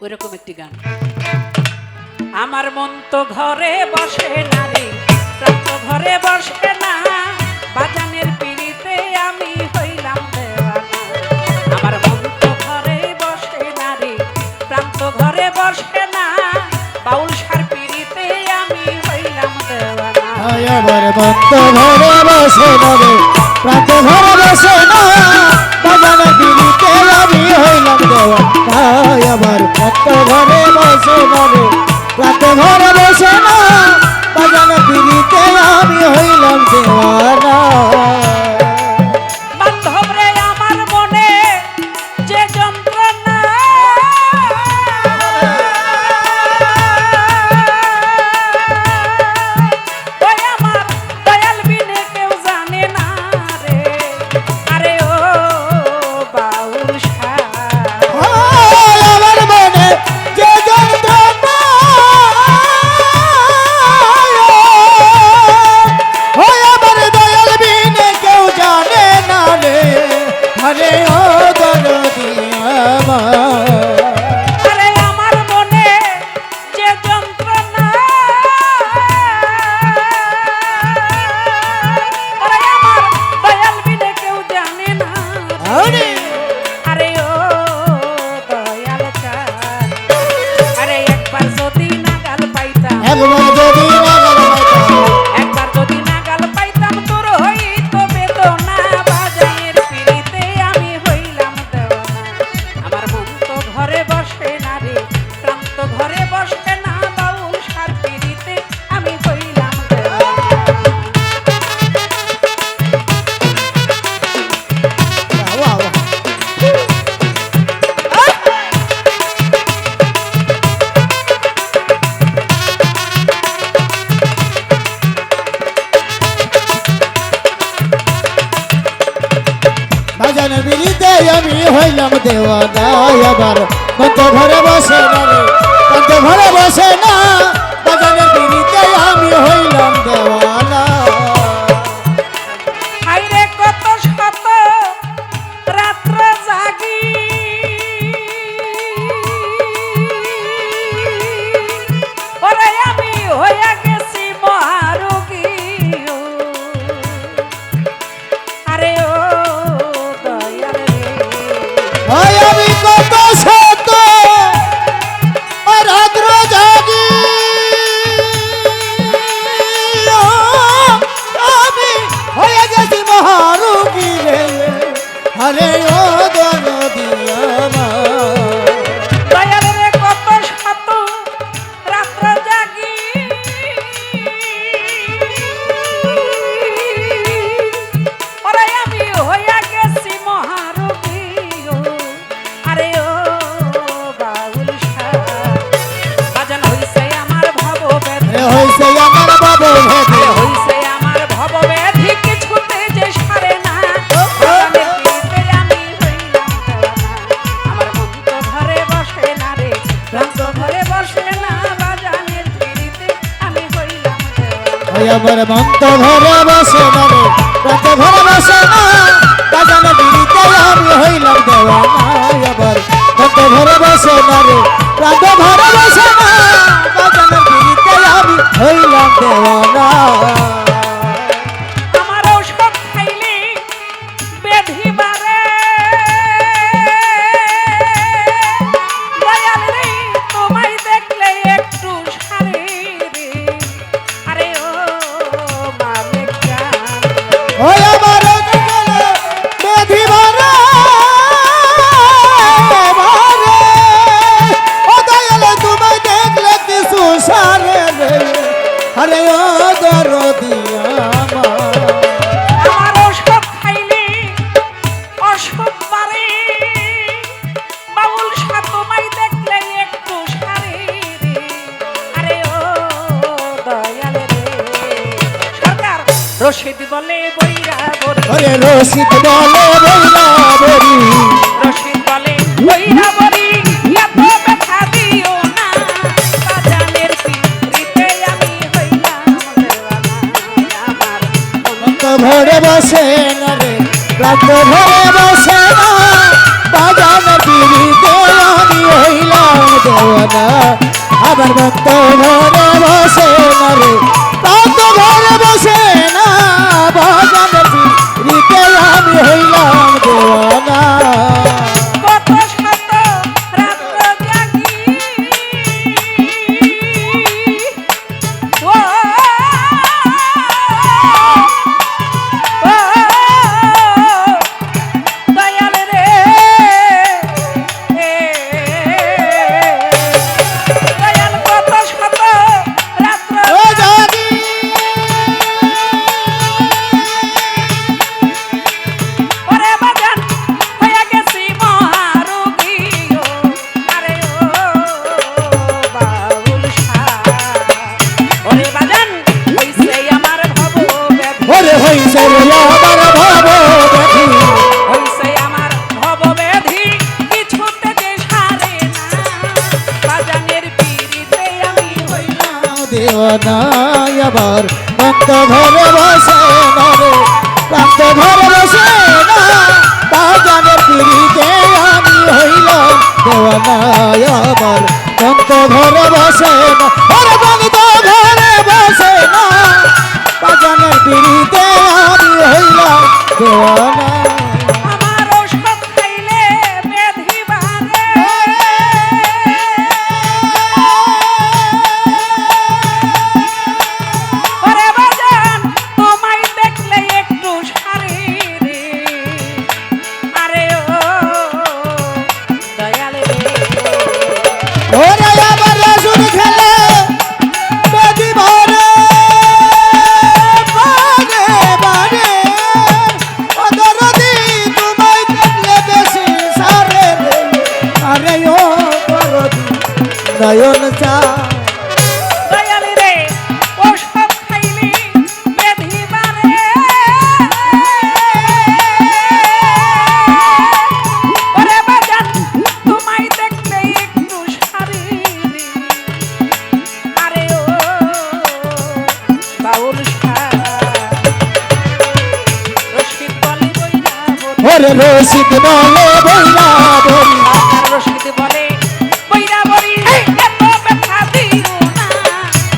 ওইরকম একটি গান। আমার মন তো ঘরে বসে না রে, প্রাণ তো ঘরে বসে না, বাজানের পিড়িতে আমি হইলাম দেওয়ানা। আমার মন তো ঘরে বসে না রে, প্রাণ তো ঘরে বসে না, বাউল সার পিড়িতে আমি হইলাম দেওয়ানা। আমার মন তো ঘরে বসে না রে, প্রাণ তো ঘরে বসে না, বাজানের পিড়িতে আমি হইলাম দেওয়ানা। আমার মন তো ঘরে বসে না রে, প্রাণ তো ঘরে বসে না, বাজানের পিড়িতে আমি হইলাম দেওয়ানা। বান্ধব রে আমার মনে যে যন্ত্রণা, ওই আমার দয়াল বিনে কেউ জানে না রে। আরে ও বাউল শাহ, আমার মনে যে যন্ত্রণা, ওই আমার দয়াল বিনে কেউ জানে না রে। আরে ও দরদি আমার, আরে আমার মনে যে যন্ত্রণা, ওরে আমার দয়াল বিনে কেউ জানে না রে। আরে ও দয়াল চাঁদ, আরে একবার যদি নাগাল পাইতাম, একবার যদি নাগাল পাইতাম, একবার যদি নাগাল পাইতাম, তোর হইতো বেদনা, বাজানের পিড়িতে আমি হইলাম দেওয়ানা। আমার মন তো ঘরে বসে না রে, প্রাণ তো ঘরে বসে না, বাউল সার পিড়িতে আমি হইলাম দেওয়ানা। বাহ, বাহ। বাজানের বিড়িতে আমি হইলাম দেওয়ানা। আবার মন তো ঘরে বসে না রে, প্রাণ তো ঘরে বসে না, বাজানের বিড়িতে আমি হইলাম দেওয়ানা। হাইরে কত শত রাত্র জাগি, ওরে আমি হইয়া গেছি মহারোগী। আরে ও দয়াল রে, ওই আমি কত শত রাত্র জাগি, আমি হয়ে গেছি মহারোগী রে। আরে ও দরদি আমার, দয়াল রে কত শত রাত্র জাগি, ওরে আমি হইয়া গেছি মহারোগী। আরে ও বাউল শাহ, বাজান হইছে আমার ভবব্যাধি, এ হইছে আমার বাবু ভেদে, হইছে আমার ভবব্যাধি, কিছুতে যে সারে না, বাজানের পিড়িতে আমি হইলাম দেওয়ানা। আমার মন তো ঘরে বসে না রে, প্রাণ তো ঘরে বসে না, বাজানের পিড়িতে আমি হইলাম দেওয়ানা। ওই আমার মন তো ঘরে বসে না রে, প্রাণ তো ঘরে বসে না, বাজানের বিড়িতে আমি হইলাম দেওয়ানা। আবার মন তো ঘরে বসে না রে, প্রাণ তো ঘরে বসে না, বাজানের বিড়িতে আমি হইলাম দেওয়ানা। আমার ঔষধ খাইলে ব্যাধি বাড়ে, দয়াল রে তোমায় দেখলে একটু সারে রে। আরে ও মালিক জান, ওই আমার বেধি ভরে ভরে, ও দয়াল তোমায় দেখলে কিছু সারে রে। আরে ও দরদি আমার, আমার ঔষধ খাইলে অসুখ বাড়ে, বাউল শাহ তোমায় দেখলে একটু সারে রে। আরে ও দয়াল রে, সরকার রশিদ বলে বইরা বরি, ওরে রশিদ বলে বইলা বরি, রশিদ বলে বইরা বরি, এত ব্যথা দিও না, বাজানের পিড়িতে আমি হইলাম দেওয়ানা। আমার মন তো ঘরে বসে না রে, প্রাণ তো ঘরে বসে না, বাজানের পিড়িতে আমি হইলাম দেওয়ানা আমার মন তো ঘরে বসে না রে প্রাণ তো ঘরে বসে না বাজানের পিড়িতে আমি হইলাম দেওয়ানা কত শত রাত্র জাগি ও দয়াল রে দয়াল কত শত রাত্র ও জাগি ওরে বাজান হইয়া গেছি মহারোগী ও আরে ও বাউল শাহ ওরে বাজান হইছে আমার ভব ব্যাধি ওরে হইছে রে আমার ভাব দেখি হইছে আমার ভব ব্যাধি কিছুতে যে সারে না বাজানের পিড়িতে আমি হইলাম দেওয়ানা আবার ভক্ত ঘরে বসে না রে প্রান্ত ঘরে বসে না বাজানের পিড়িতে আমি হইলাম দেওয়ানা আবার ভক্ত ঘরে বসে না ওরে ভক্ত ঘরে বসে না বাজানের পিড়িতে আমি হইলাম দেওয়ানা আমার ঔষধ খাইলে ব্যাধি বাড়ে ওরে বাজান তোমায় দেখলে একটু সারি রে আরে ও দয়াল রে ওরে আবার রসুন খেলে বেদি ভরে বারে বারে ও দরদি তোমায় দেখলে বেশি সারে রে আরে ও দরদি নয়ন চা দয়াল রে ঔষধ খাইলে ব্যাধি বাড়ে ওরে বাজান তোমায় দেখলে একটু সারি রে আরে ও বাউল শাহ রশিদ বলে বইরা বলি ওরে রসিক বলে বইলা বলি আর রশিদ বলে বইরা বলি এত ব্যথা দিও না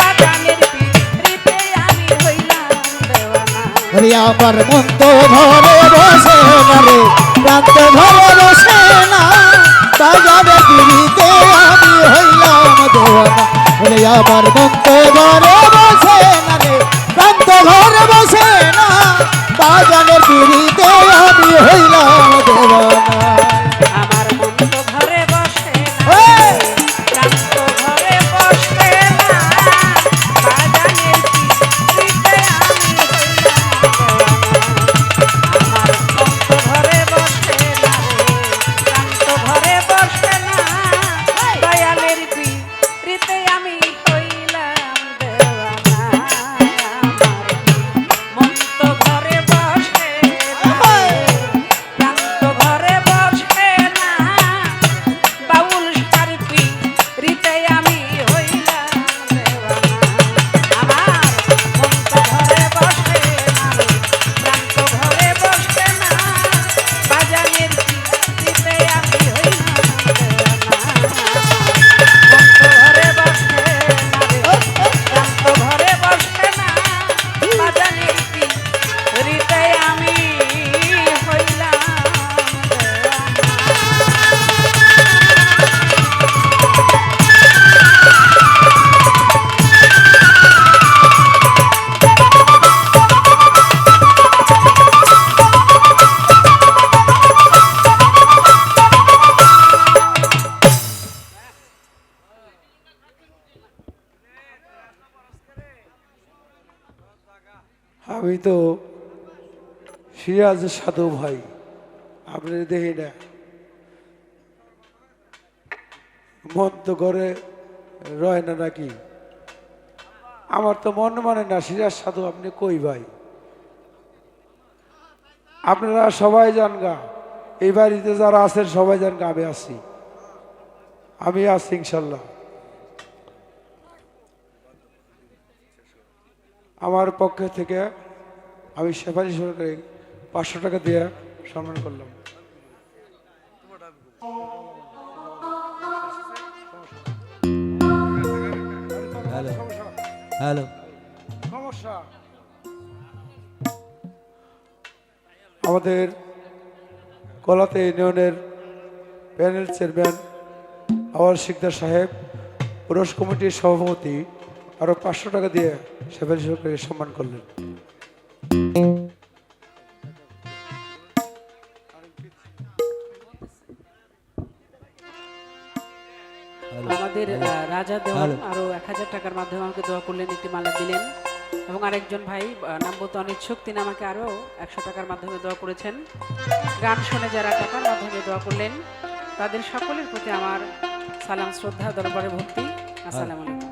বাজানের পিড়িতে আমি হইলাম দেওয়ানা ওরে আমার মন তো ঘরে বসে না রে প্রান্ত ঘরে বসে না বাজারে পিড়িতে আমি হইলাম দেওয়ানা ওরে আমার মন তো ঘরে বসে না রে প্রান্ত ঘরে বসে না বাজারে পিড়িতে আমি হইলাম দেওয়ানা আমার মন তো ঘরে বসে না ওই! প্রাণ তো ঘরে বসে না বাজানের পিড়িতে আমি হইলাম দেওয়ানা আমার মন তো ঘরে বসে না প্রাণ তো ঘরে বসে না বাউল শাহ পিড়িতে আমি হইলাম দেওয়ানা আমার মন তো ঘরে বসে না প্রাণ তো ঘরে বসে না বাজানের পিড়িতে আমি হইলাম আমি তো সিরাজ সাধু ভাই, আপনি দেখি না মন তো ঘরে রয় না নাকি? আমার তো মন মানে না। সিরাজ সাধু আপনি কই ভাই? আপনারা সবাই জান গা, এই বাড়িতে যারা আছেন সবাই জান গা আমি আছি, আমি আছি ইনশাল্লাহ। আমার পক্ষ থেকে আমি শেফালি সরকারি 500 টাকা দিয়ে সম্মান করলাম। হ্যালো হ্যালো সমস্যা আমাদের কলাতে ইউনিয়নের প্যানেল চেয়ারম্যান আওয়াল শিকদার সাহেব, পুরুষ কমিটির সভাপতি আরো 500 টাকা দিয়ে সেভেন সরকারকে সম্মান করলেন। আমাদের রাজা দেওয়ান আরো 1000 টাকার মাধ্যমে আমাকে দোয়া করলেন, একটি মালা দিলেন। এবং আরেকজন ভাই নাম বলতে অনিচ্ছুক, তিনি আমাকে আরো 100 টাকার মাধ্যমে দোয়া করেছেন। গান শুনে যারা টাকার মাধ্যমে দোয়া করলেন তাদের সকলের প্রতি আমার সালাম, শ্রদ্ধা, দরবারে ভক্তি। আসসালামু আলাইকুম।